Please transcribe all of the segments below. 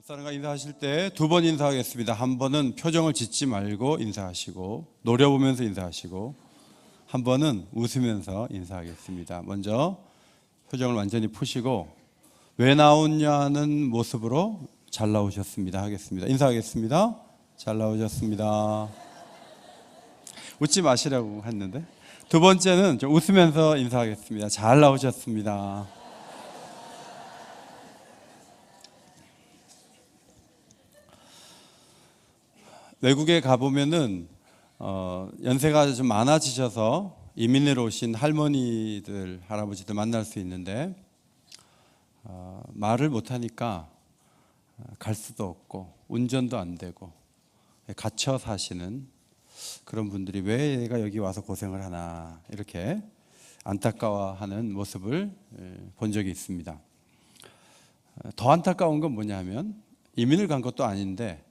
옆사람과 인사하실 때 두 번 인사하겠습니다. 한 번은 표정을 짓지 말고 인사하시고 노려보면서 인사하시고, 한 번은 웃으면서 인사하겠습니다. 먼저 표정을 완전히 푸시고 왜 나오냐는 모습으로 잘 나오셨습니다 하겠습니다. 인사하겠습니다. 잘 나오셨습니다. 웃지 마시라고 했는데, 두 번째는 좀 웃으면서 인사하겠습니다. 잘 나오셨습니다. 외국에 가보면은 연세가 좀 많아지셔서 이민을 오신 할머니들, 할아버지들 만날 수 있는데 말을 못하니까 갈 수도 없고 운전도 안 되고 갇혀 사시는 그런 분들이 왜 얘가 여기 와서 고생을 하나 이렇게 안타까워하는 모습을 본 적이 있습니다. 더 안타까운 건 뭐냐 하면 이민을 간 것도 아닌데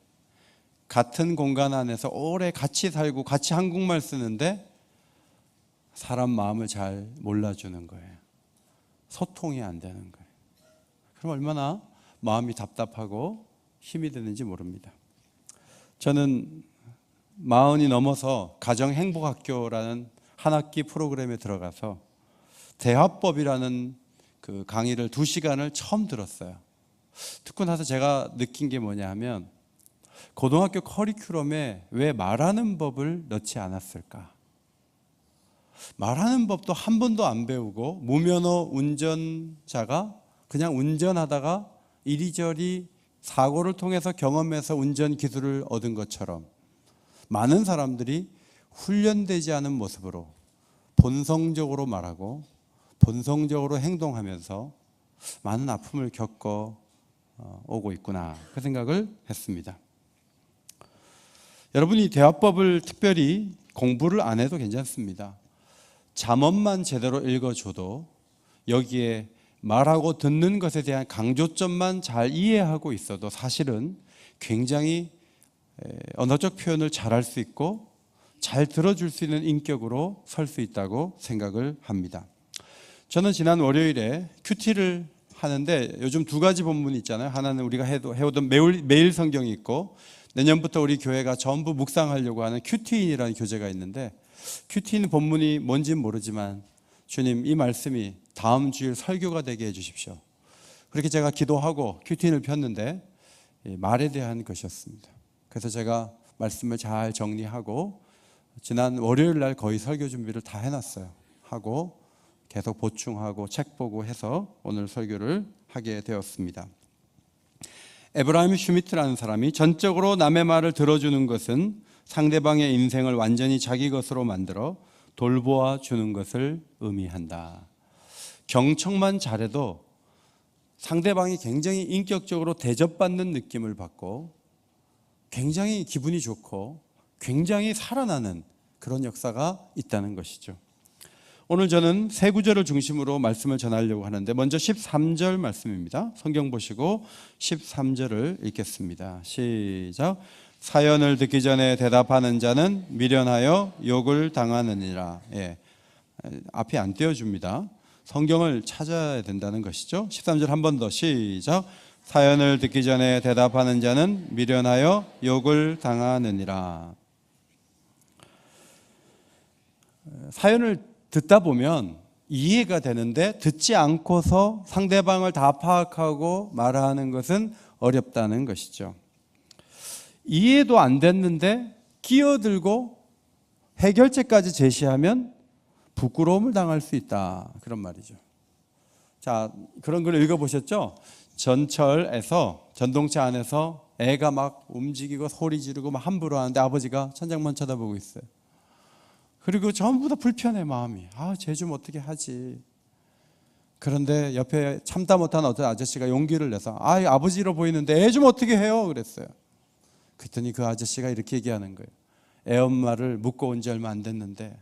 같은 공간 안에서 오래 같이 살고 같이 한국말 쓰는데 사람 마음을 잘 몰라주는 거예요. 소통이 안 되는 거예요. 그럼 얼마나 마음이 답답하고 힘이 드는지 모릅니다. 저는 40이 넘어서 가정행복학교라는 한 학기 프로그램에 들어가서 대화법이라는 그 강의를 2시간을 처음 들었어요. 듣고 나서 제가 느낀 게 뭐냐 하면 고등학교 커리큘럼에 왜 말하는 법을 넣지 않았을까? 말하는 법도 한 번도 안 배우고 무면허 운전자가 그냥 운전하다가 이리저리 사고를 통해서 경험해서 운전 기술을 얻은 것처럼 많은 사람들이 훈련되지 않은 모습으로 본성적으로 말하고 본성적으로 행동하면서 많은 아픔을 겪어 오고 있구나, 그 생각을 했습니다. 여러분이 대화법을 특별히 공부를 안 해도 괜찮습니다. 잠언만 제대로 읽어줘도 여기에 말하고 듣는 것에 대한 강조점만 잘 이해하고 있어도 사실은 굉장히 언어적 표현을 잘할 수 있고 잘 들어줄 수 있는 인격으로 설 수 있다고 생각을 합니다. 저는 지난 월요일에 큐티를 하는데 요즘 2가지 본문이 있잖아요. 하나는 우리가 해오던 매일 성경이 있고, 내년부터 우리 교회가 전부 묵상하려고 하는 큐티인이라는 교재가 있는데, 큐티인 본문이 뭔지는 모르지만 주님, 이 말씀이 다음 주일 설교가 되게 해주십시오. 그렇게 제가 기도하고 큐티인을 폈는데 말에 대한 것이었습니다. 그래서 제가 말씀을 잘 정리하고 지난 월요일 날 거의 설교 준비를 다 해놨어요. 하고 계속 보충하고 책 보고 해서 오늘 설교를 하게 되었습니다. 에브라임 슈미트라는 사람이 전적으로 남의 말을 들어주는 것은 상대방의 인생을 완전히 자기 것으로 만들어 돌보아 주는 것을 의미한다. 경청만 잘해도 상대방이 굉장히 인격적으로 대접받는 느낌을 받고 굉장히 기분이 좋고 굉장히 살아나는 그런 역사가 있다는 것이죠. 오늘 저는 3구절을 중심으로 말씀을 전하려고 하는데, 먼저 13절 말씀입니다. 성경 보시고 13절을 읽겠습니다. 시작. 사연을 듣기 전에 대답하는 자는 미련하여 욕을 당하느니라. 앞이 안 띄워줍니다. 성경을 찾아야 된다는 것이죠. 13절 한 번 더 시작. 사연을 듣기 전에 대답하는 자는 미련하여 욕을 당하느니라. 사연을 듣다 보면 이해가 되는데 듣지 않고서 상대방을 다 파악하고 말하는 것은 어렵다는 것이죠. 이해도 안 됐는데 끼어들고 해결책까지 제시하면 부끄러움을 당할 수 있다, 그런 말이죠. 자, 그런 걸 읽어보셨죠? 전철에서, 전동차 안에서 애가 막 움직이고 소리 지르고 막 함부로 하는데 아버지가 천장만 쳐다보고 있어요. 그리고 전부 다 불편해, 마음이. 쟤 좀 어떻게 하지. 그런데 옆에 참다 못한 어떤 아저씨가 용기를 내서 아버지로 보이는데 애 좀 어떻게 해요, 그랬어요. 그랬더니 그 아저씨가 이렇게 얘기하는 거예요. 애 엄마를 묻고 온 지 얼마 안 됐는데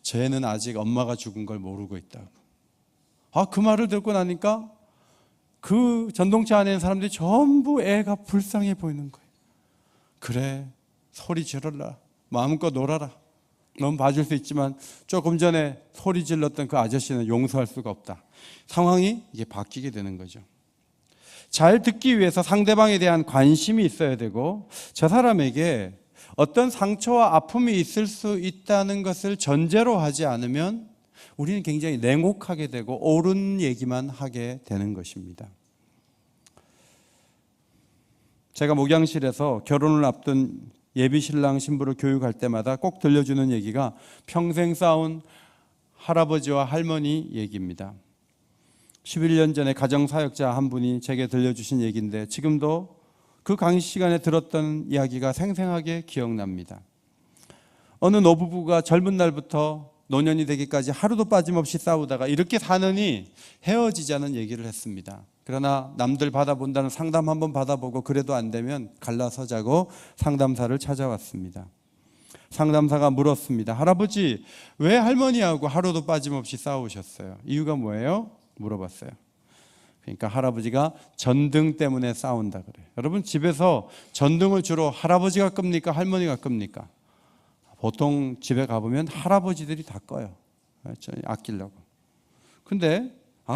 저 애는 아직 엄마가 죽은 걸 모르고 있다고. 그 말을 듣고 나니까 그 전동차 안에 있는 사람들이 전부 애가 불쌍해 보이는 거예요. 그래, 소리 지르라, 마음껏 놀아라. 넌 봐줄 수 있지만 조금 전에 소리 질렀던 그 아저씨는 용서할 수가 없다. 상황이 이게 바뀌게 되는 거죠. 잘 듣기 위해서 상대방에 대한 관심이 있어야 되고, 저 사람에게 어떤 상처와 아픔이 있을 수 있다는 것을 전제로 하지 않으면 우리는 굉장히 냉혹하게 되고 옳은 얘기만 하게 되는 것입니다. 제가 목양실에서 결혼을 앞둔 예비신랑 신부를 교육할 때마다 꼭 들려주는 얘기가 평생 싸운 할아버지와 할머니 얘기입니다. 11년 전에 가정사역자 한 분이 제게 들려주신 얘기인데 지금도 그 강의 시간에 들었던 이야기가 생생하게 기억납니다. 어느 노부부가 젊은 날부터 노년이 되기까지 하루도 빠짐없이 싸우다가 이렇게 사느니 헤어지자는 얘기를 했습니다. 그러나 남들 받아본다는 상담 한번 받아보고 그래도 안 되면 갈라서자고 상담사를 찾아왔습니다. 상담사가 물었습니다. 할아버지, 왜 할머니하고 하루도 빠짐없이 싸우셨어요? 이유가 뭐예요? 물어봤어요. 그러니까 할아버지가 전등 때문에 싸운다 그래요. 여러분, 집에서 전등을 주로 할아버지가 끕니까? 할머니가 끕니까? 보통 집에 가보면 할아버지들이 다 꺼요. 아끼려고. 근데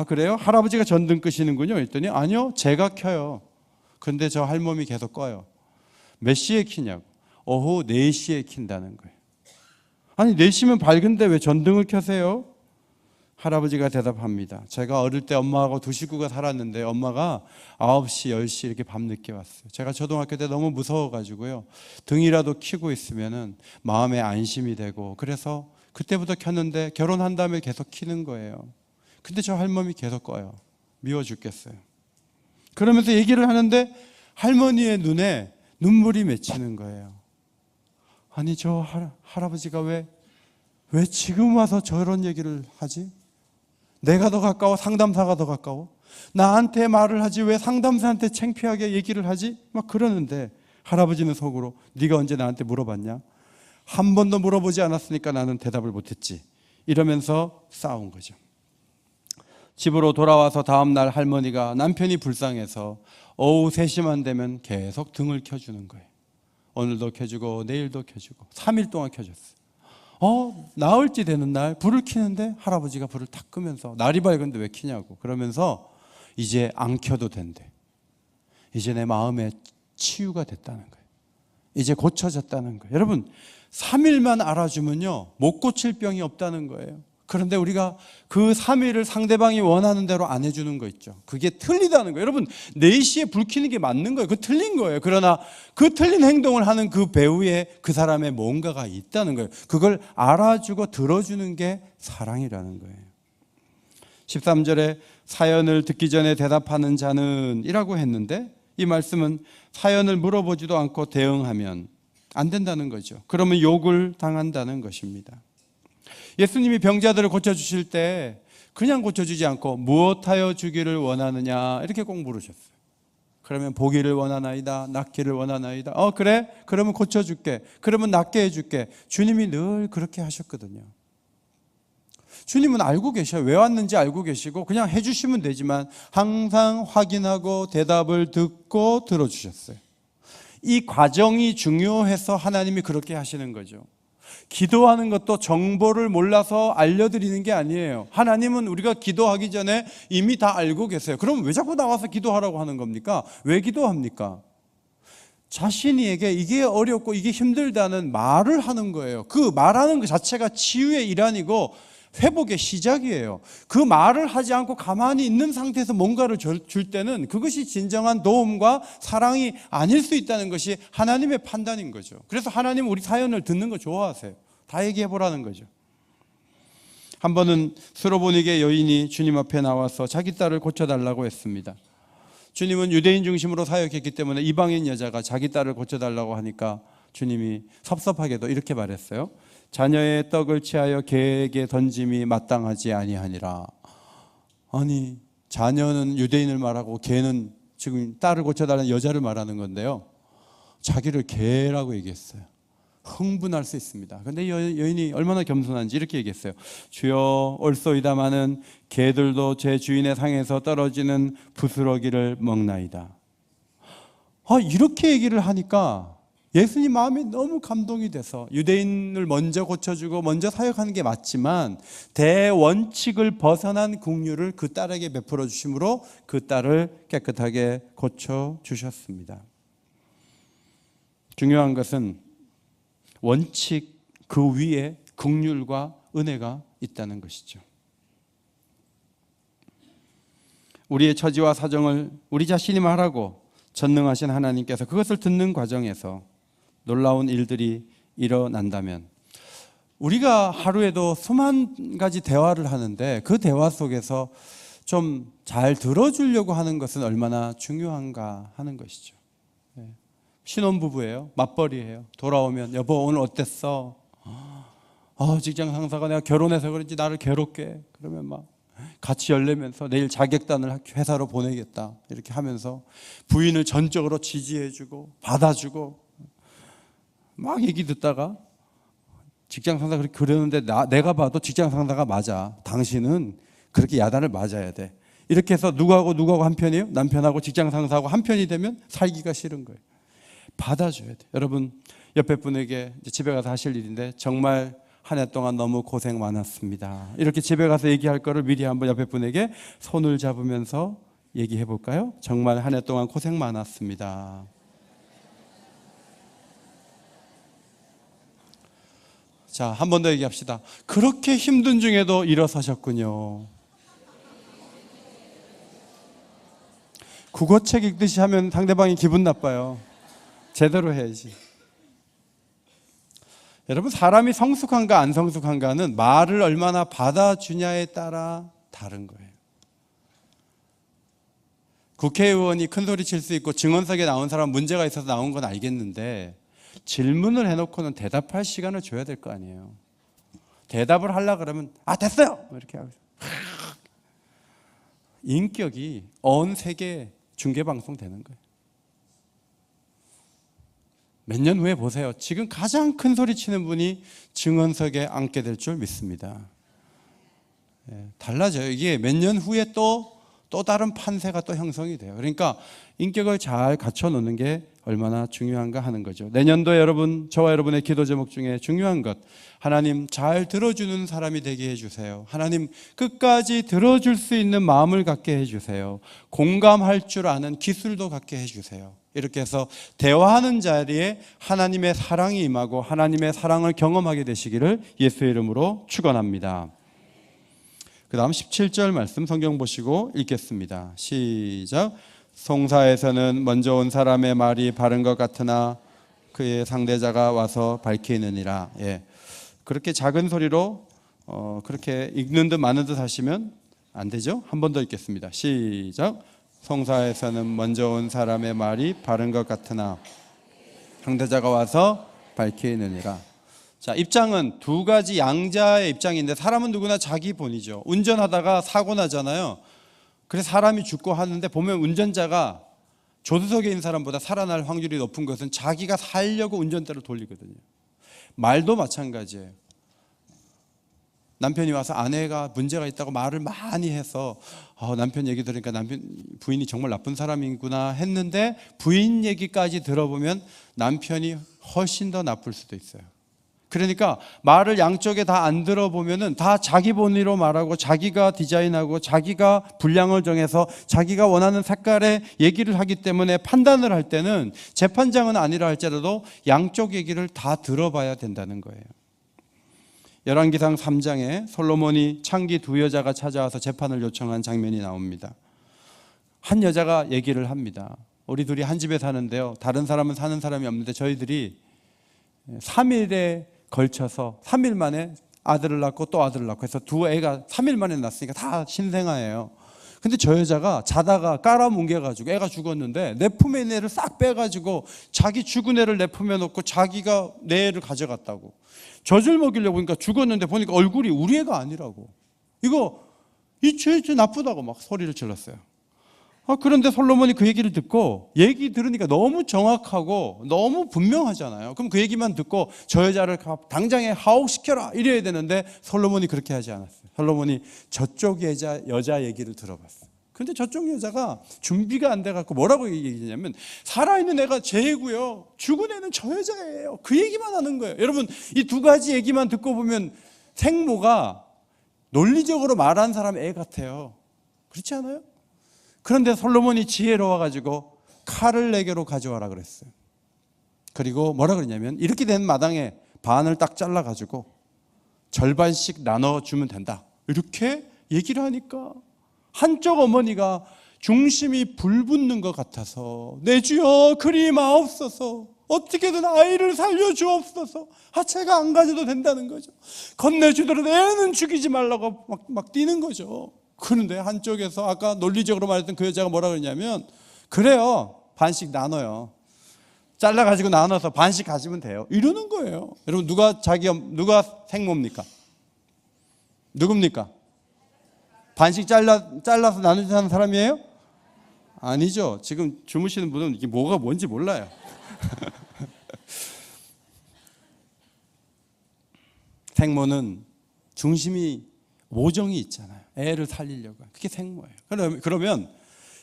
그래요? 할아버지가 전등 끄시는군요. 했더니 아니요, 제가 켜요. 근데 저 할머니 계속 꺼요. 몇 시에 켜냐고. 오후 4시에 킨다는 거예요. 아니 4시면 밝은데 왜 전등을 켜세요? 할아버지가 대답합니다. 제가 어릴 때 엄마하고 두 식구가 살았는데 엄마가 9시, 10시 이렇게 밤늦게 왔어요. 제가 초등학교 때 너무 무서워가지고요. 등이라도 켜고 있으면 마음에 안심이 되고, 그래서 그때부터 켰는데 결혼한 다음에 계속 켜는 거예요. 근데 저 할머니 계속 꺼요. 미워 죽겠어요. 그러면서 얘기를 하는데 할머니의 눈에 눈물이 맺히는 거예요. 아니 저 할아버지가 왜 지금 와서 저런 얘기를 하지? 내가 더 가까워? 상담사가 더 가까워? 나한테 말을 하지 왜 상담사한테 창피하게 얘기를 하지? 막 그러는데 할아버지는 속으로 네가 언제 나한테 물어봤냐? 한 번도 물어보지 않았으니까 나는 대답을 못했지. 이러면서 싸운 거죠. 집으로 돌아와서 다음 날 할머니가 남편이 불쌍해서 오후 3시만 되면 계속 등을 켜주는 거예요. 오늘도 켜주고 내일도 켜주고 3일 동안 켜줬어요. 나흘째 되는 날 불을 켜는데 할아버지가 불을 탁 끄면서 날이 밝은데 왜 켜냐고 그러면서 이제 안 켜도 된대. 이제 내 마음에 치유가 됐다는 거예요. 이제 고쳐졌다는 거예요. 여러분 3일만 알아주면요 못 고칠 병이 없다는 거예요. 그런데 우리가 그 3일을 상대방이 원하는 대로 안 해주는 거 있죠. 그게 틀리다는 거예요. 여러분 4시에 불 켜는 게 맞는 거예요. 그거 틀린 거예요. 그러나 그 틀린 행동을 하는 그 배후에 그 사람의 뭔가가 있다는 거예요. 그걸 알아주고 들어주는 게 사랑이라는 거예요. 13절에 사연을 듣기 전에 대답하는 자는 이라고 했는데 이 말씀은 사연을 물어보지도 않고 대응하면 안 된다는 거죠. 그러면 욕을 당한다는 것입니다. 예수님이 병자들을 고쳐주실 때 그냥 고쳐주지 않고 무엇하여 주기를 원하느냐 이렇게 꼭 물으셨어요. 그러면 보기를 원하나이다, 낫기를 원하나이다. 그래? 그러면 고쳐줄게. 그러면 낫게 해줄게. 주님이 늘 그렇게 하셨거든요. 주님은 알고 계셔요. 왜 왔는지 알고 계시고 그냥 해주시면 되지만 항상 확인하고 대답을 듣고 들어주셨어요. 이 과정이 중요해서 하나님이 그렇게 하시는 거죠. 기도하는 것도 정보를 몰라서 알려드리는 게 아니에요. 하나님은 우리가 기도하기 전에 이미 다 알고 계세요. 그럼 왜 자꾸 나와서 기도하라고 하는 겁니까? 왜 기도합니까? 자신에게 이게 어렵고 이게 힘들다는 말을 하는 거예요. 그 말하는 것 자체가 치유의 일환이고 회복의 시작이에요. 그 말을 하지 않고 가만히 있는 상태에서 뭔가를 줄 때는 그것이 진정한 도움과 사랑이 아닐 수 있다는 것이 하나님의 판단인 거죠. 그래서 하나님은 우리 사연을 듣는 거 좋아하세요. 다 얘기해 보라는 거죠. 한 번은 스로보니게 여인이 주님 앞에 나와서 자기 딸을 고쳐달라고 했습니다. 주님은 유대인 중심으로 사역했기 때문에 이방인 여자가 자기 딸을 고쳐달라고 하니까 주님이 섭섭하게도 이렇게 말했어요. 자녀의 떡을 취하여 개에게 던짐이 마땅하지 아니하니라. 아니 자녀는 유대인을 말하고 개는 지금 딸을 고쳐달라는 여자를 말하는 건데요, 자기를 개라고 얘기했어요. 흥분할 수 있습니다. 그런데 여인이 얼마나 겸손한지 이렇게 얘기했어요. 주여 올소이다마는 개들도 제 주인의 상에서 떨어지는 부스러기를 먹나이다. 이렇게 얘기를 하니까 예수님 마음이 너무 감동이 돼서 유대인을 먼저 고쳐주고 먼저 사역하는 게 맞지만 대원칙을 벗어난 긍휼을 그 딸에게 베풀어 주심으로 그 딸을 깨끗하게 고쳐주셨습니다. 중요한 것은 원칙 그 위에 긍휼과 은혜가 있다는 것이죠. 우리의 처지와 사정을 우리 자신이 말하고 전능하신 하나님께서 그것을 듣는 과정에서 놀라운 일들이 일어난다면, 우리가 하루에도 수만 가지 대화를 하는데 그 대화 속에서 좀 잘 들어주려고 하는 것은 얼마나 중요한가 하는 것이죠. 신혼부부예요. 맞벌이에요. 돌아오면 여보 오늘 어땠어? 직장 상사가 내가 결혼해서 그런지 나를 괴롭게 해. 그러면 막 같이 열내면서 내일 자격단을 회사로 보내겠다 이렇게 하면서 부인을 전적으로 지지해주고 받아주고 막 얘기 듣다가 직장 상사가 그렇게 그러는데 내가 봐도 직장 상사가 맞아. 당신은 그렇게 야단을 맞아야 돼. 이렇게 해서 누구하고 한 편이에요? 남편하고 직장 상사하고 한 편이 되면 살기가 싫은 거예요. 받아줘야 돼. 여러분 옆에 분에게 집에 가서 하실 일인데 정말 한 해 동안 너무 고생 많았습니다. 이렇게 집에 가서 얘기할 거를 미리 한번 옆에 분에게 손을 잡으면서 얘기해 볼까요? 정말 한 해 동안 고생 많았습니다. 자, 한 번 더 얘기합시다. 그렇게 힘든 중에도 일어서셨군요. 국어책 읽듯이 하면 상대방이 기분 나빠요. 제대로 해야지. 여러분 사람이 성숙한가 안 성숙한가는 말을 얼마나 받아주냐에 따라 다른 거예요. 국회의원이 큰 소리 칠 수 있고 증언석에 나온 사람 문제가 있어서 나온 건 알겠는데 질문을 해놓고는 대답할 시간을 줘야 될 거 아니에요. 대답을 하려고 그러면 됐어요! 이렇게 하고 인격이 온 세계 중계방송 되는 거예요. 몇 년 후에 보세요. 지금 가장 큰 소리 치는 분이 증언석에 앉게 될 줄 믿습니다. 달라져요. 이게 몇 년 후에 또 다른 판세가 또 형성이 돼요. 그러니까 인격을 잘 갖춰놓는 게 얼마나 중요한가 하는 거죠. 내년도에 여러분, 저와 여러분의 기도 제목 중에 중요한 것, 하나님 잘 들어주는 사람이 되게 해주세요. 하나님 끝까지 들어줄 수 있는 마음을 갖게 해주세요. 공감할 줄 아는 기술도 갖게 해주세요. 이렇게 해서 대화하는 자리에 하나님의 사랑이 임하고 하나님의 사랑을 경험하게 되시기를 예수의 이름으로 축원합니다. 그 다음 17절 말씀 성경 보시고 읽겠습니다. 시작. 송사에서는 먼저 온 사람의 말이 바른 것 같으나 그의 상대자가 와서 밝히느니라. 그렇게 작은 소리로 그렇게 읽는 듯 마는 듯 하시면 안 되죠. 한 번 더 읽겠습니다. 시작. 송사에서는 먼저 온 사람의 말이 바른 것 같으나 상대자가 와서 밝히느니라. 자, 입장은 두 가지 양자의 입장인데 사람은 누구나 자기 본이죠. 운전하다가 사고 나잖아요. 그래서 사람이 죽고 하는데 보면 운전자가 조수석에 있는 사람보다 살아날 확률이 높은 것은 자기가 살려고 운전대를 돌리거든요. 말도 마찬가지예요. 남편이 와서 아내가 문제가 있다고 말을 많이 해서 남편 얘기 들으니까 부인이 정말 나쁜 사람이구나 했는데 부인 얘기까지 들어보면 남편이 훨씬 더 나쁠 수도 있어요. 그러니까 말을 양쪽에 다 안 들어보면은 다 자기 본의로 말하고 자기가 디자인하고 자기가 분량을 정해서 자기가 원하는 색깔의 얘기를 하기 때문에 판단을 할 때는 재판장은 아니라 할지라도 양쪽 얘기를 다 들어봐야 된다는 거예요. 열왕기상 3장에 솔로몬이 창기 두 여자가 찾아와서 재판을 요청한 장면이 나옵니다. 한 여자가 얘기를 합니다. 우리 둘이 한 집에 사는데요. 다른 사람은 사는 사람이 없는데 저희들이 3일에 걸쳐서 3일 만에 아들을 낳고 또 아들을 낳고 해서 두 애가 3일 만에 낳았으니까 다 신생아예요. 근데 저 여자가 자다가 깔아뭉개가지고 애가 죽었는데 내 품에 있는 애를 싹 빼가지고 자기 죽은 애를 내 품에 놓고 자기가 내 애를 가져갔다고. 젖을 먹이려고 보니까 죽었는데 보니까 얼굴이 우리 애가 아니라고. 이거 이 죄 나쁘다고 막 소리를 질렀어요. 그런데 솔로몬이 그 얘기를 듣고 얘기 들으니까 너무 정확하고 너무 분명하잖아요. 그럼 그 얘기만 듣고 저 여자를 당장에 하옥시켜라 이래야 되는데 솔로몬이 그렇게 하지 않았어요. 솔로몬이 저쪽 여자 얘기를 들어봤어요. 그런데 저쪽 여자가 준비가 안 돼갖고 뭐라고 얘기했냐면 살아있는 애가 쟤고요, 죽은 애는 저 여자예요. 그 얘기만 하는 거예요. 여러분, 이 두 가지 얘기만 듣고 보면 생모가 논리적으로 말한 사람 애 같아요. 그렇지 않아요? 그런데 솔로몬이 지혜로워가지고 칼을 내게로 가져와라 그랬어요. 그리고 뭐라 그러냐면 이렇게 된 마당에 반을 딱 잘라가지고 절반씩 나눠주면 된다, 이렇게 얘기를 하니까 한쪽 어머니가 중심이 불붙는 것 같아서 내 주여 그리 마옵소서, 어떻게든 아이를 살려주옵소서. 제가 안 가져도 된다는 거죠. 건네주더라도 애는 죽이지 말라고 막 뛰는 거죠. 그런데 한쪽에서 아까 논리적으로 말했던 그 여자가 뭐라 그러냐면 그래요, 반씩 나눠요. 잘라가지고 나눠서 반씩 가지면 돼요, 이러는 거예요. 여러분, 누가 생모입니까? 누굽니까? 반씩 잘라서 나누자는 사람이에요? 아니죠. 지금 주무시는 분은 이게 뭐가 뭔지 몰라요. 생모는 중심이 모정이 있잖아요. 애를 살리려고. 그게 생모예요. 그러면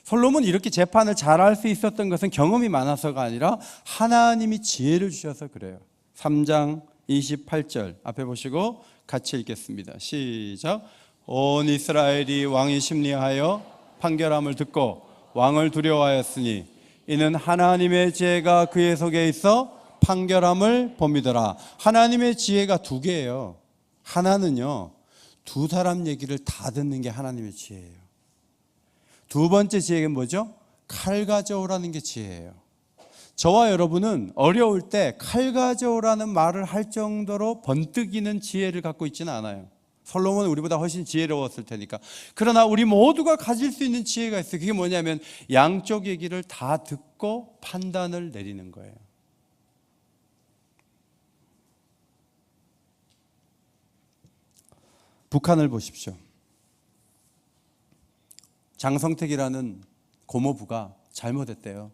솔로몬이 이렇게 재판을 잘할 수 있었던 것은 경험이 많아서가 아니라 하나님이 지혜를 주셔서 그래요. 3장 28절 앞에 보시고 같이 읽겠습니다. 시작. 온 이스라엘이 왕이 심리하여 판결함을 듣고 왕을 두려워하였으니 이는 하나님의 지혜가 그의 속에 있어 판결함을 봄이더라. 하나님의 지혜가 두 개예요. 하나는요, 두 사람 얘기를 다 듣는 게 하나님의 지혜예요. 두 번째 지혜가 뭐죠? 칼 가져오라는 게 지혜예요. 저와 여러분은 어려울 때 칼 가져오라는 말을 할 정도로 번뜩이는 지혜를 갖고 있지는 않아요. 솔로몬은 우리보다 훨씬 지혜로웠을 테니까. 그러나 우리 모두가 가질 수 있는 지혜가 있어요. 그게 뭐냐면 양쪽 얘기를 다 듣고 판단을 내리는 거예요. 북한을 보십시오. 장성택이라는 고모부가 잘못했대요.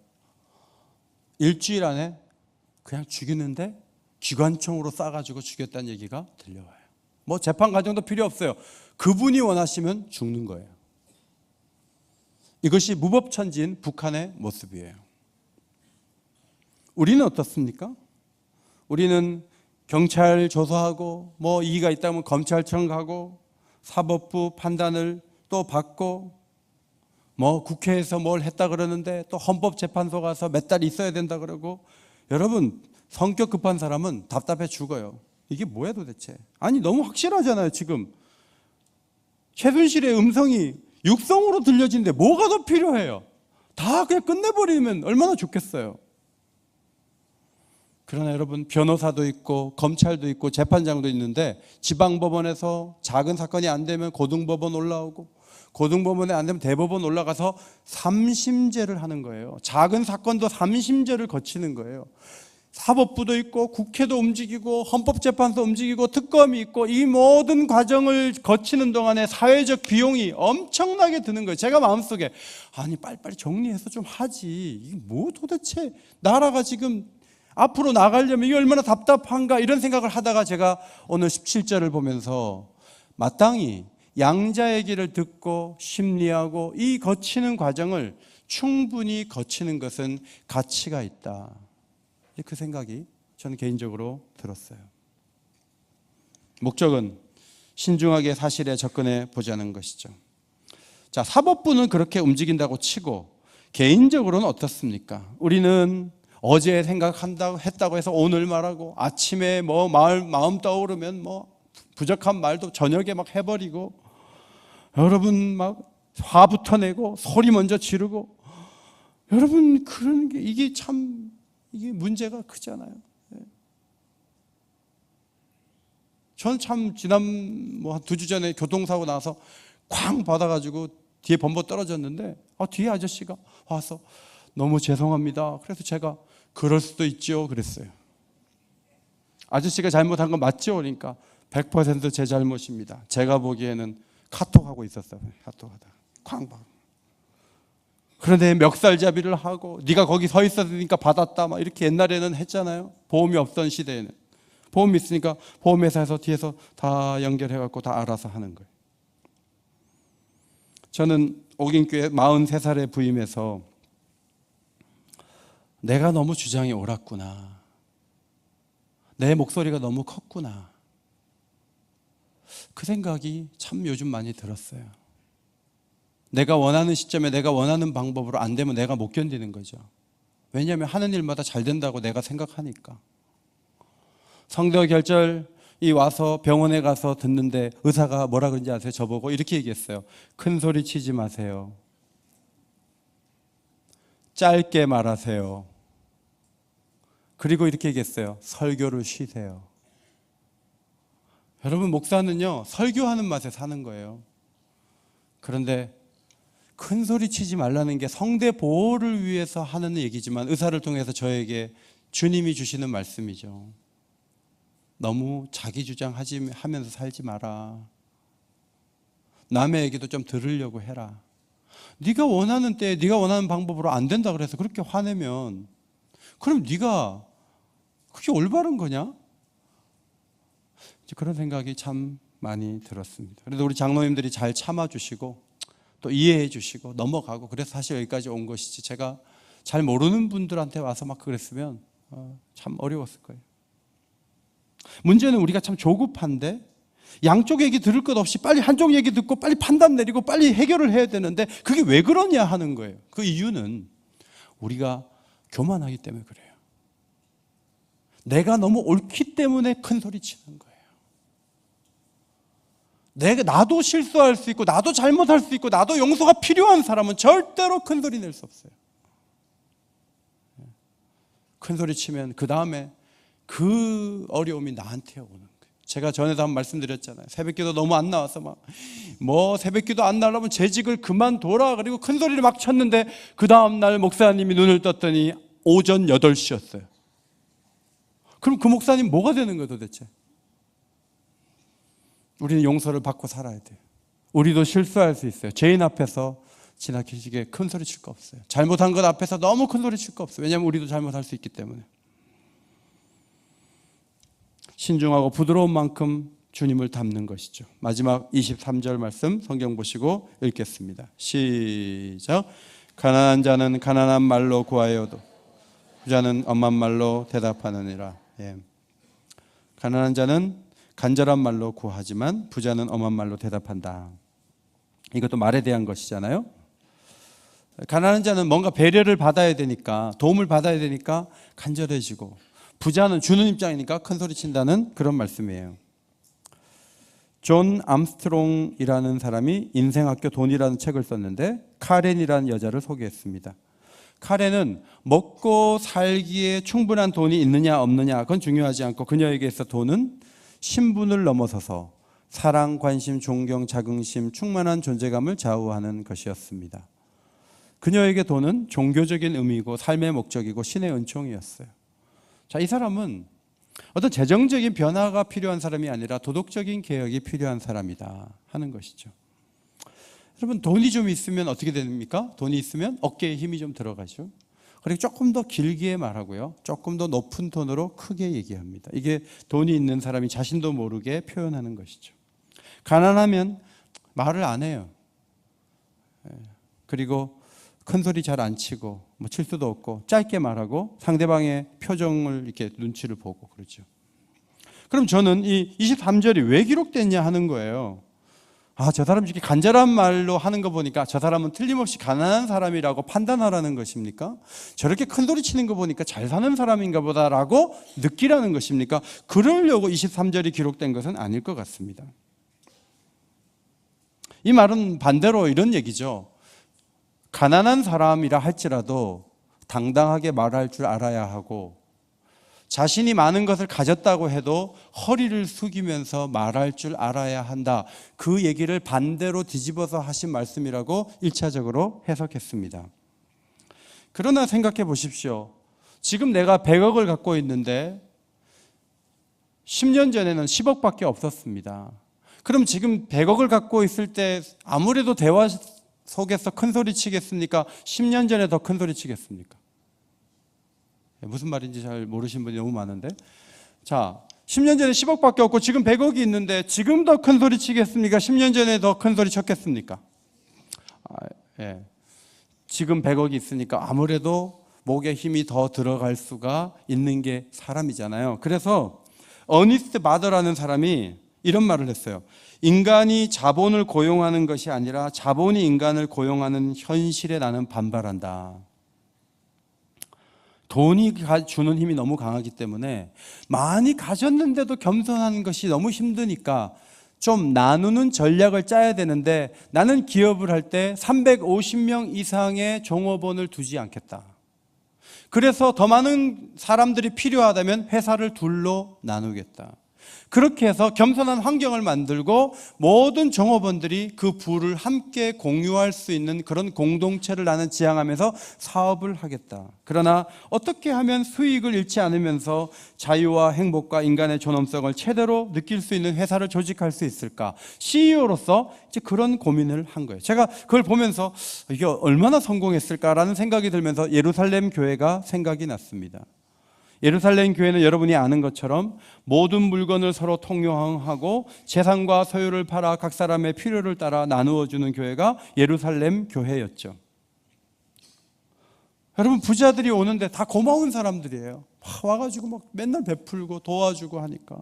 일주일 안에 그냥 죽이는데 기관총으로 쏴가지고 죽였다는 얘기가 들려와요. 뭐 재판 과정도 필요 없어요. 그분이 원하시면 죽는 거예요. 이것이 무법천지인 북한의 모습이에요. 우리는 어떻습니까? 우리는 경찰 조사하고 뭐 이의가 있다면 검찰청 가고 사법부 판단을 또 받고 뭐 국회에서 뭘 했다 그러는데 또 헌법재판소 가서 몇 달 있어야 된다 그러고. 여러분, 성격 급한 사람은 답답해 죽어요. 이게 뭐야 도대체? 아니, 너무 확실하잖아요. 지금 최순실의 음성이 육성으로 들려지는데 뭐가 더 필요해요? 다 그냥 끝내버리면 얼마나 좋겠어요. 그러나 여러분, 변호사도 있고 검찰도 있고 재판장도 있는데 지방법원에서 작은 사건이 안 되면 고등법원 올라오고 고등법원에 안 되면 대법원 올라가서 3심제를 하는 거예요. 작은 사건도 3심제를 거치는 거예요. 사법부도 있고 국회도 움직이고 헌법재판소 움직이고 특검이 있고 이 모든 과정을 거치는 동안에 사회적 비용이 엄청나게 드는 거예요. 제가 마음속에 아니 빨리빨리 정리해서 좀 하지, 이게 뭐 도대체 나라가 지금 앞으로 나가려면 이게 얼마나 답답한가, 이런 생각을 하다가 제가 오늘 17절을 보면서 마땅히 양자 얘기를 듣고 심리하고 이 거치는 과정을 충분히 거치는 것은 가치가 있다, 그 생각이 저는 개인적으로 들었어요. 목적은 신중하게 사실에 접근해 보자는 것이죠. 자, 사법부는 그렇게 움직인다고 치고 개인적으로는 어떻습니까? 우리는 어제 했다고 해서 오늘 말하고 아침에 뭐 마음 떠오르면 뭐 부족한 말도 저녁에 막 해버리고, 여러분 막 화부터 내고 소리 먼저 지르고, 여러분 그런 게 이게 문제가 크잖아요. 저는 참 지난 뭐 한 2주 전에 교통사고 나서 쾅 받아가지고 뒤에 범버 떨어졌는데 뒤에 아저씨가 와서 너무 죄송합니다. 그래서 제가 그럴 수도 있죠 그랬어요. 아저씨가 잘못한 건 맞죠? 그러니까 100% 제 잘못입니다. 제가 보기에는 카톡하고 있었어요. 카톡하다 쾅 박. 그런데 멱살잡이를 하고 네가 거기 서 있었으니까 받았다 막 이렇게 옛날에는 했잖아요. 보험이 없던 시대에는. 보험이 있으니까 보험회사에서 뒤에서 다 연결해갖고 다 알아서 하는 거예요. 저는 옥인교회 43살에 부임해서 내가 너무 주장이 옳았구나. 내 목소리가 너무 컸구나. 그 생각이 참 요즘 많이 들었어요. 내가 원하는 시점에 내가 원하는 방법으로 안 되면 내가 못 견디는 거죠. 왜냐하면 하는 일마다 잘 된다고 내가 생각하니까. 성대와 결절이 와서 병원에 가서 듣는데 의사가 뭐라 그런지 아세요? 저보고 이렇게 얘기했어요. 큰 소리 치지 마세요. 짧게 말하세요. 그리고 이렇게 얘기했어요. 설교를 쉬세요. 여러분, 목사는요, 설교하는 맛에 사는 거예요. 그런데 큰 소리 치지 말라는 게 성대 보호를 위해서 하는 얘기지만 의사를 통해서 저에게 주님이 주시는 말씀이죠. 너무 자기 주장하면서 살지 마라. 남의 얘기도 좀 들으려고 해라. 네가 원하는 때에 네가 원하는 방법으로 안 된다 그래서 그렇게 화내면 그럼 네가 그게 올바른 거냐? 그런 생각이 참 많이 들었습니다. 그래도 우리 장로님들이 잘 참아주시고 또 이해해 주시고 넘어가고 그래서 사실 여기까지 온 것이지, 제가 잘 모르는 분들한테 와서 막 그랬으면 참 어려웠을 거예요. 문제는 우리가 참 조급한데 양쪽 얘기 들을 것 없이 빨리 한쪽 얘기 듣고 빨리 판단 내리고 빨리 해결을 해야 되는데 그게 왜 그러냐 하는 거예요. 그 이유는 우리가 교만하기 때문에 그래요. 내가 너무 옳기 때문에 큰 소리 치는 거예요. 나도 실수할 수 있고 나도 잘못할 수 있고 나도 용서가 필요한 사람은 절대로 큰 소리 낼 수 없어요. 큰 소리 치면 그 다음에 그 어려움이 나한테 오는 거예요. 제가 전에도 한번 말씀드렸잖아요. 새벽기도 너무 안 나와서 새벽기도 안 나오려면 재직을 그만둬라 그리고 큰 소리를 막 쳤는데 그 다음날 목사님이 눈을 떴더니 오전 8시였어요. 그럼 그 목사님 뭐가 되는 거예요 도대체? 우리는 용서를 받고 살아야 돼요. 우리도 실수할 수 있어요. 죄인 앞에서 지나치게 큰 소리 칠 거 없어요. 잘못한 것 앞에서 너무 큰 소리 칠 거 없어요. 왜냐하면 우리도 잘못할 수 있기 때문에. 신중하고 부드러운 만큼 주님을 닮는 것이죠. 마지막 23절 말씀 성경 보시고 읽겠습니다. 시작. 가난한 자는 가난한 말로 구하여도 부자는 엄한 말로 대답하느니라. 가난한 자는 간절한 말로 구하지만 부자는 엄한 말로 대답한다. 이것도 말에 대한 것이잖아요. 가난한 자는 뭔가 배려를 받아야 되니까, 도움을 받아야 되니까 간절해지고, 부자는 주는 입장이니까 큰 소리 친다는 그런 말씀이에요. 존 암스트롱이라는 사람이 인생학교 돈이라는 책을 썼는데 카렌이라는 여자를 소개했습니다. 카렌은 먹고 살기에 충분한 돈이 있느냐 없느냐 그건 중요하지 않고 그녀에게 있어 돈은 신분을 넘어서서 사랑, 관심, 존경, 자긍심, 충만한 존재감을 좌우하는 것이었습니다. 그녀에게 돈은 종교적인 의미이고 삶의 목적이고 신의 은총이었어요. 자, 이 사람은 어떤 재정적인 변화가 필요한 사람이 아니라 도덕적인 개혁이 필요한 사람이다 하는 것이죠. 여러분, 돈이 좀 있으면 어떻게 됩니까? 돈이 있으면 어깨에 힘이 좀 들어가죠. 그리고 조금 더 길게 말하고요, 조금 더 높은 톤으로 크게 얘기합니다. 이게 돈이 있는 사람이 자신도 모르게 표현하는 것이죠. 가난하면 말을 안 해요. 그리고 큰 소리 잘 안 치고 칠 수도 없고 짧게 말하고 상대방의 표정을 이렇게 눈치를 보고 그러죠. 그럼 저는 이 23절이 왜 기록됐냐 하는 거예요. 저 사람이 이렇게 간절한 말로 하는 거 보니까 저 사람은 틀림없이 가난한 사람이라고 판단하라는 것입니까? 저렇게 큰 소리 치는 거 보니까 잘 사는 사람인가 보다라고 느끼라는 것입니까? 그러려고 23절이 기록된 것은 아닐 것 같습니다. 이 말은 반대로 이런 얘기죠. 가난한 사람이라 할지라도 당당하게 말할 줄 알아야 하고, 자신이 많은 것을 가졌다고 해도 허리를 숙이면서 말할 줄 알아야 한다. 그 얘기를 반대로 뒤집어서 하신 말씀이라고 1차적으로 해석했습니다. 그러나 생각해 보십시오. 지금 내가 100억을 갖고 있는데 10년 전에는 10억밖에 없었습니다. 그럼 지금 100억을 갖고 있을 때 아무래도 대화 속에서 큰 소리 치겠습니까? 10년 전에 더 큰 소리 치겠습니까? 무슨 말인지 잘 모르시는 분이 너무 많은데, 자, 10년 전에 10억밖에 없고 지금 100억이 있는데 지금 더 큰 소리 치겠습니까? 10년 전에 더 큰 소리 쳤겠습니까? 예. 지금 100억이 있으니까 아무래도 목에 힘이 더 들어갈 수가 있는 게 사람이잖아요. 그래서 어니스트 마더라는 사람이 이런 말을 했어요. 인간이 자본을 고용하는 것이 아니라 자본이 인간을 고용하는 현실에 나는 반발한다. 돈이 주는 힘이 너무 강하기 때문에 많이 가졌는데도 겸손한 것이 너무 힘드니까 좀 나누는 전략을 짜야 되는데 나는 기업을 할 때 350명 이상의 종업원을 두지 않겠다. 그래서 더 많은 사람들이 필요하다면 회사를 둘로 나누겠다. 그렇게 해서 겸손한 환경을 만들고 모든 종업원들이 그 부를 함께 공유할 수 있는 그런 공동체를 나는 지향하면서 사업을 하겠다. 그러나 어떻게 하면 수익을 잃지 않으면서 자유와 행복과 인간의 존엄성을 제대로 느낄 수 있는 회사를 조직할 수 있을까? CEO로서 이제 그런 고민을 한 거예요. 제가 그걸 보면서 이게 얼마나 성공했을까라는 생각이 들면서 예루살렘 교회가 생각이 났습니다. 예루살렘 교회는 여러분이 아는 것처럼 모든 물건을 서로 통용하고 재산과 소유를 팔아 각 사람의 필요를 따라 나누어 주는 교회가 예루살렘 교회였죠. 여러분, 부자들이 오는데 다 고마운 사람들이에요. 와가지고 막 맨날 베풀고 도와주고 하니까.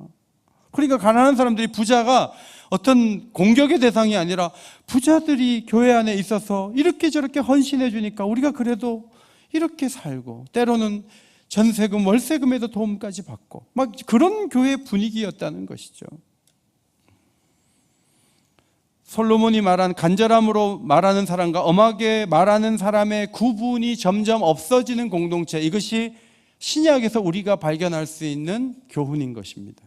그러니까 가난한 사람들이, 부자가 어떤 공격의 대상이 아니라 부자들이 교회 안에 있어서 이렇게 저렇게 헌신해 주니까 우리가 그래도 이렇게 살고, 때로는 전세금, 월세금에도 도움까지 받고, 막 그런 교회 분위기였다는 것이죠. 솔로몬이 말한 간절함으로 말하는 사람과 엄하게 말하는 사람의 구분이 점점 없어지는 공동체, 이것이 신약에서 우리가 발견할 수 있는 교훈인 것입니다.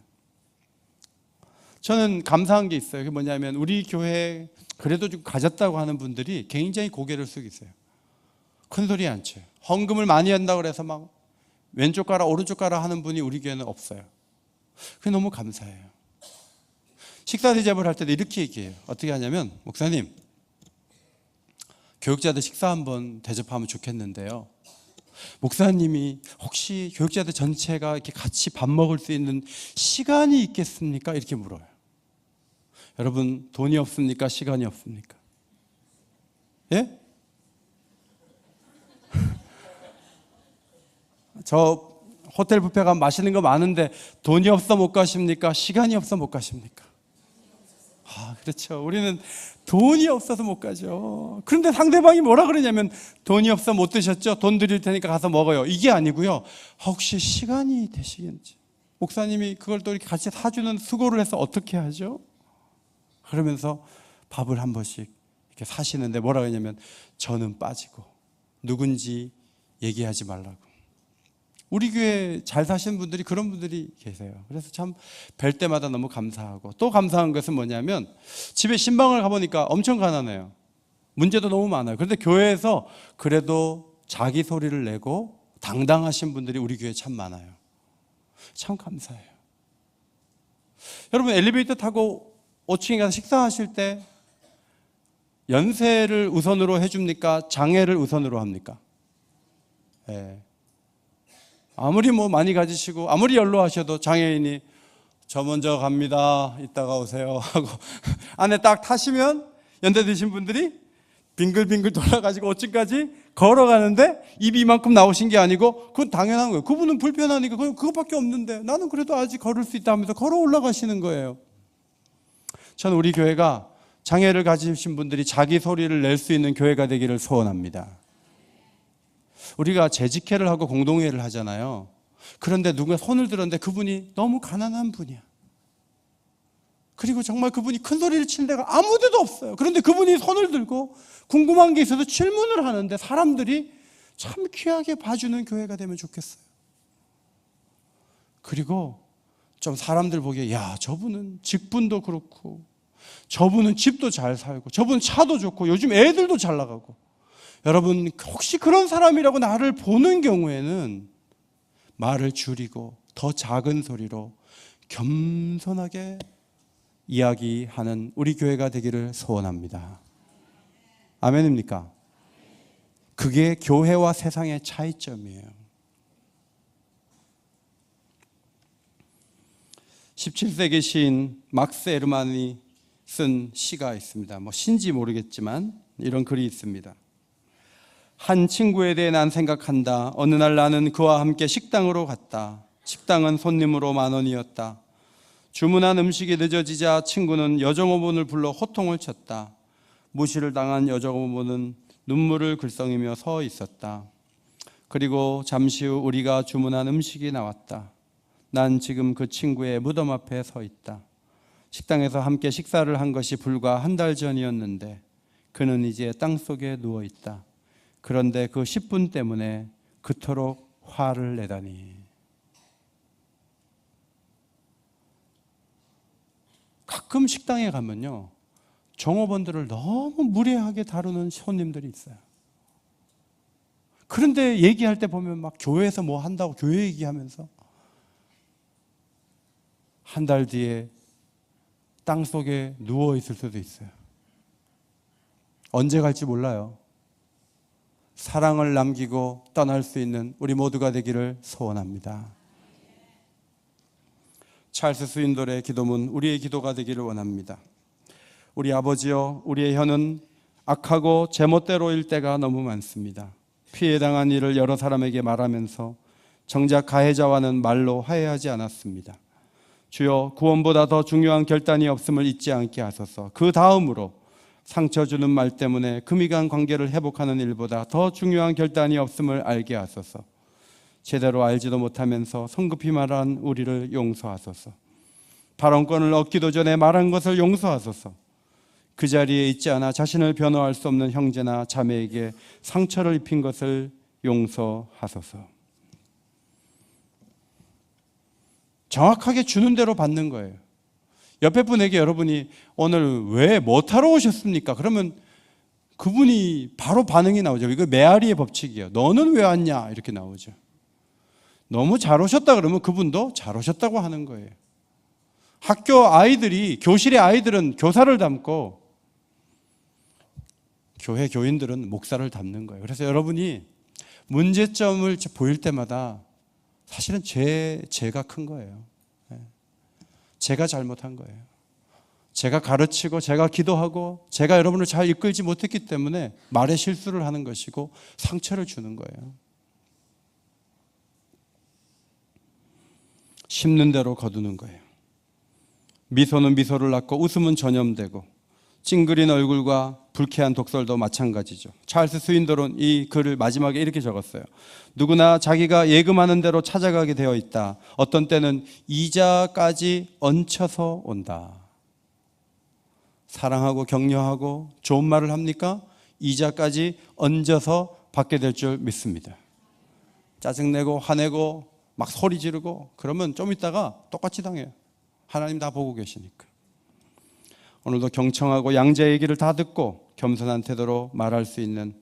저는 감사한 게 있어요. 그게 뭐냐면 우리 교회 그래도 좀 가졌다고 하는 분들이 굉장히 고개를 숙이세요. 큰 소리 안 쳐요. 헌금을 많이 한다고 해서 막 왼쪽 가라 오른쪽 가라 하는 분이 우리 교회는 없어요. 그게 너무 감사해요. 식사 대접을 할 때도 이렇게 얘기해요. 어떻게 하냐면, 목사님, 교육자들 식사 한번 대접하면 좋겠는데요, 목사님이 혹시 교육자들 전체가 이렇게 같이 밥 먹을 수 있는 시간이 있겠습니까? 이렇게 물어요. 여러분, 돈이 없습니까? 시간이 없습니까? 예? 저 호텔 뷔페 가면 맛있는 거 많은데 돈이 없어 못 가십니까? 시간이 없어 못 가십니까? 그렇죠. 우리는 돈이 없어서 못 가죠. 그런데 상대방이 뭐라 그러냐면, 돈이 없어 못 드셨죠? 돈 드릴 테니까 가서 먹어요. 이게 아니고요, 혹시 시간이 되시겠지? 목사님이 그걸 또 이렇게 같이 사주는 수고를 해서 어떻게 하죠? 그러면서 밥을 한 번씩 이렇게 사시는데 뭐라 그러냐면, 저는 빠지고 누군지 얘기하지 말라고. 우리 교회 잘 사시는 분들이 그런 분들이 계세요. 그래서 참 뵐 때마다 너무 감사하고, 또 감사한 것은 뭐냐면, 집에 신방을 가보니까 엄청 가난해요. 문제도 너무 많아요. 그런데 교회에서 그래도 자기 소리를 내고 당당하신 분들이 우리 교회에 참 많아요. 참 감사해요. 여러분, 엘리베이터 타고 5층에 가서 식사하실 때 연세를 우선으로 해줍니까? 장애를 우선으로 합니까? 네. 아무리 뭐 많이 가지시고 아무리 연로하셔도 장애인이 저 먼저 갑니다, 이따가 오세요 하고 안에 딱 타시면 연세 드신 분들이 빙글빙글 돌아가지고 5층까지 걸어가는데 입이 이만큼 나오신 게 아니고, 그건 당연한 거예요. 그분은 불편하니까 그것밖에 없는데 나는 그래도 아직 걸을 수 있다 하면서 걸어 올라가시는 거예요. 저는 우리 교회가 장애를 가지신 분들이 자기 소리를 낼 수 있는 교회가 되기를 소원합니다. 우리가 재직회를 하고 공동회를 하잖아요. 그런데 누가 손을 들었는데 그분이 너무 가난한 분이야. 그리고 정말 그분이 큰 소리를 치는 데가 아무 데도 없어요. 그런데 그분이 손을 들고 궁금한 게 있어서 질문을 하는데 사람들이 참 귀하게 봐주는 교회가 되면 좋겠어요. 그리고 좀 사람들 보기에, 야, 저분은 직분도 그렇고 저분은 집도 잘 살고 저분은 차도 좋고 요즘 애들도 잘 나가고, 여러분, 혹시 그런 사람이라고 나를 보는 경우에는 말을 줄이고 더 작은 소리로 겸손하게 이야기하는 우리 교회가 되기를 소원합니다. 아멘입니까? 그게 교회와 세상의 차이점이에요. 17세기 시인 막스 에르만이 쓴 시가 있습니다. 뭐 신지 모르겠지만 이런 글이 있습니다. 한 친구에 대해 난 생각한다. 어느 날 나는 그와 함께 식당으로 갔다. 식당은 손님으로 10,000원이었다. 주문한 음식이 늦어지자 친구는 여정어문을 불러 호통을 쳤다. 무시를 당한 여정어문은 눈물을 글썽이며 서 있었다. 그리고 잠시 후 우리가 주문한 음식이 나왔다. 난 지금 그 친구의 무덤 앞에 서 있다. 식당에서 함께 식사를 한 것이 불과 한 달 전이었는데 그는 이제 땅속에 누워 있다. 그런데 그 10분 때문에 그토록 화를 내다니. 가끔 식당에 가면요, 종업원들을 너무 무례하게 다루는 손님들이 있어요. 그런데 얘기할 때 보면 막 교회에서 뭐 한다고 교회 얘기하면서 한 달 뒤에 땅속에 누워 있을 수도 있어요. 언제 갈지 몰라요. 사랑을 남기고 떠날 수 있는 우리 모두가 되기를 소원합니다. 찰스 스윈돌의 기도문, 우리의 기도가 되기를 원합니다. 우리 아버지여, 우리의 혀는 악하고 제멋대로일 때가 너무 많습니다. 피해당한 일을 여러 사람에게 말하면서 정작 가해자와는 말로 화해하지 않았습니다. 주여, 구원보다 더 중요한 결단이 없음을 잊지 않게 하소서. 그 다음으로 상처 주는 말 때문에 금이 간 관계를 회복하는 일보다 더 중요한 결단이 없음을 알게 하소서. 제대로 알지도 못하면서 성급히 말한 우리를 용서하소서. 발언권을 얻기도 전에 말한 것을 용서하소서. 그 자리에 있지 않아 자신을 변호할 수 없는 형제나 자매에게 상처를 입힌 것을 용서하소서. 정확하게 주는 대로 받는 거예요. 옆에 분에게 여러분이 오늘 왜 못하러 오셨습니까? 그러면 그분이 바로 반응이 나오죠. 이거 메아리의 법칙이에요. 너는 왜 왔냐? 이렇게 나오죠. 너무 잘 오셨다 그러면 그분도 잘 오셨다고 하는 거예요. 학교 아이들이, 교실의 아이들은 교사를 닮고 교회 교인들은 목사를 닮는 거예요. 그래서 여러분이 문제점을 보일 때마다 사실은 제가 큰 거예요. 제가 잘못한 거예요. 제가 가르치고 제가 기도하고 제가 여러분을 잘 이끌지 못했기 때문에 말에 실수를 하는 것이고 상처를 주는 거예요. 심는 대로 거두는 거예요. 미소는 미소를 낳고 웃음은 전염되고 찡그린 얼굴과 불쾌한 독설도 마찬가지죠. 찰스 스윈돌은 이 글을 마지막에 이렇게 적었어요. 누구나 자기가 예금하는 대로 찾아가게 되어 있다. 어떤 때는 이자까지 얹혀서 온다. 사랑하고 격려하고 좋은 말을 합니까? 이자까지 얹어서 받게 될 줄 믿습니다. 짜증내고 화내고 막 소리 지르고 그러면 좀 있다가 똑같이 당해요. 하나님 다 보고 계시니까. 오늘도 경청하고 양자의 얘기를 다 듣고 겸손한 태도로 말할 수 있는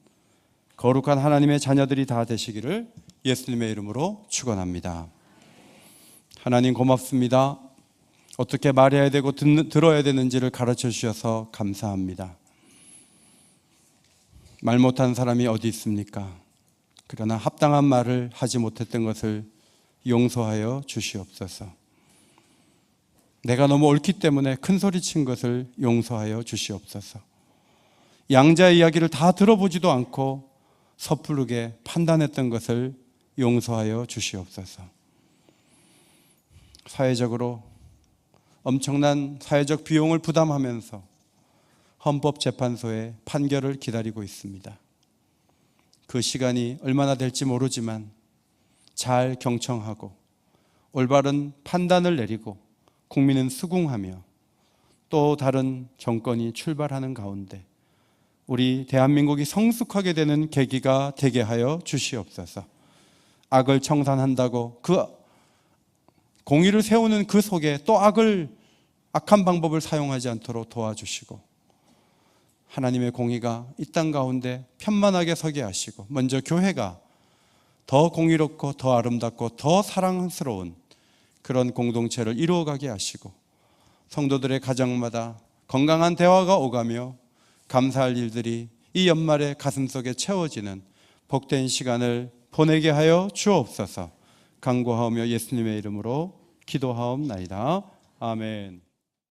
거룩한 하나님의 자녀들이 다 되시기를 예수님의 이름으로 축원합니다. 하나님 고맙습니다. 어떻게 말해야 되고 들어야 되는지를 가르쳐 주셔서 감사합니다. 말 못한 사람이 어디 있습니까? 그러나 합당한 말을 하지 못했던 것을 용서하여 주시옵소서. 내가 너무 옳기 때문에 큰 소리 친 것을 용서하여 주시옵소서. 양자의 이야기를 다 들어보지도 않고 섣부르게 판단했던 것을 용서하여 주시옵소서. 사회적으로 엄청난 사회적 비용을 부담하면서 헌법재판소의 판결을 기다리고 있습니다. 그 시간이 얼마나 될지 모르지만 잘 경청하고 올바른 판단을 내리고 국민은 수긍하며 또 다른 정권이 출발하는 가운데 우리 대한민국이 성숙하게 되는 계기가 되게 하여 주시옵소서. 악을 청산한다고 그 공의를 세우는 그 속에 또 악한 방법을 사용하지 않도록 도와주시고 하나님의 공의가 이 땅 가운데 편만하게 서게 하시고 먼저 교회가 더 공의롭고 더 아름답고 더 사랑스러운 그런 공동체를 이루어가게 하시고 성도들의 가정마다 건강한 대화가 오가며 감사할 일들이 이 연말에 가슴속에 채워지는 복된 시간을 보내게 하여 주옵소서. 간구하오며 예수님의 이름으로 기도하옵나이다. 아멘.